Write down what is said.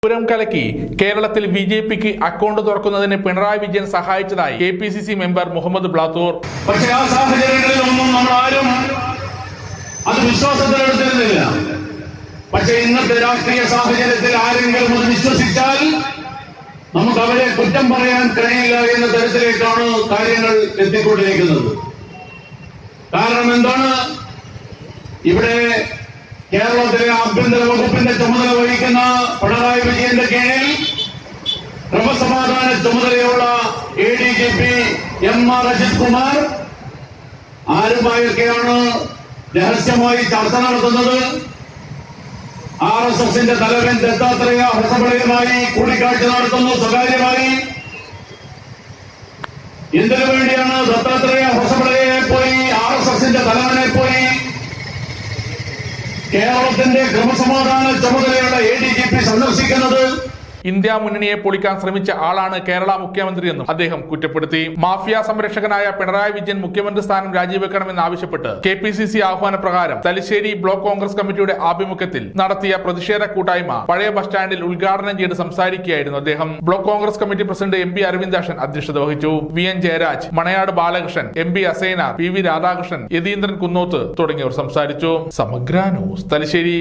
പൂരം കലക്കി കേരളത്തിൽ ബിജെപിക്ക് അക്കൗണ്ട് തുറക്കുന്നതിന് പിണറായി വിജയൻ സഹായിച്ചതായി കെപിസിസി മെമ്പർ മുഹമ്മദ് ബ്ലാത്തൂർ. പക്ഷേ ആ സാഹചര്യങ്ങളിലൊന്നും നമ്മൾ ആരും അത് വിശ്വാസത്തിലെടുത്തിരുന്നില്ല. പക്ഷേ ഇന്നത്തെ രാഷ്ട്രീയ സാഹചര്യത്തിൽ ആരെങ്കിലും അത് വിശ്വസിച്ചാൽ നമുക്ക് അവരെ കുറ്റം പറയാൻ കഴിയില്ല എന്ന തരത്തിലേക്കാണ് കാര്യങ്ങൾ എത്തിക്കൊണ്ടിരിക്കുന്നത്. കാരണം എന്താണ്? ഇവിടെ കേരളത്തിലെ ആഭ്യന്തര വകുപ്പിന്റെ ചുമതല വഹിക്കുന്ന പിണറായി വിജയന്റെ കീഴിൽ ക്രമസമാധാന ചുമതലയുള്ള ADGP MR അജിത് കുമാർ ആരുമായൊക്കെയാണ് രഹസ്യമായി ചർച്ച നടത്തുന്നത്. RSSന്റെ തലവൻ ദത്താത്രേയ ഹൊസബളയുമായി കൂടിക്കാഴ്ച നടത്തുന്നു സ്വകാര്യമായി. എന്തിനു വേണ്ടിയാണ് ദത്താത്രേയ ഹൊസബളയെ പോയി RSSന്റെ തലവനെ പോയി കേരളത്തിന്റെ ക്രമസമാധാന ചുമതലയുള്ള ADGP സന്ദർശിക്കുന്നത്? ഇന്ത്യ മുന്നണിയെ പൊളിക്കാൻ ശ്രമിച്ച ആളാണ് കേരള മുഖ്യമന്ത്രിയെന്നും അദ്ദേഹം കുറ്റപ്പെടുത്തി. മാഫിയ സംരക്ഷകനായ പിണറായി വിജയൻ മുഖ്യമന്ത്രി സ്ഥാനം രാജിവെക്കണമെന്ന് ആവശ്യപ്പെട്ട് KPCC ആഹ്വാനപ്രകാരം തലശ്ശേരി ബ്ലോക്ക് കോൺഗ്രസ് കമ്മിറ്റിയുടെ ആഭിമുഖ്യത്തിൽ നടത്തിയ പ്രതിഷേധ കൂട്ടായ്മ പഴയ ബസ് സ്റ്റാൻഡിൽ ഉദ്ഘാടനം ചെയ്ത് സംസാരിക്കുകയായിരുന്നു അദ്ദേഹം. Block Congress committee president MP Aravindakshan അധ്യക്ഷത വഹിച്ചു. VN Jayaraj, മണയാട് Balakrishnan, MP Asainar, PV Radhakrishnan, Yatheendran Kunnoth തുടങ്ങിയവർ സംസാരിച്ചു. സമഗ്ര ന്യൂസ് തലശ്ശേരി.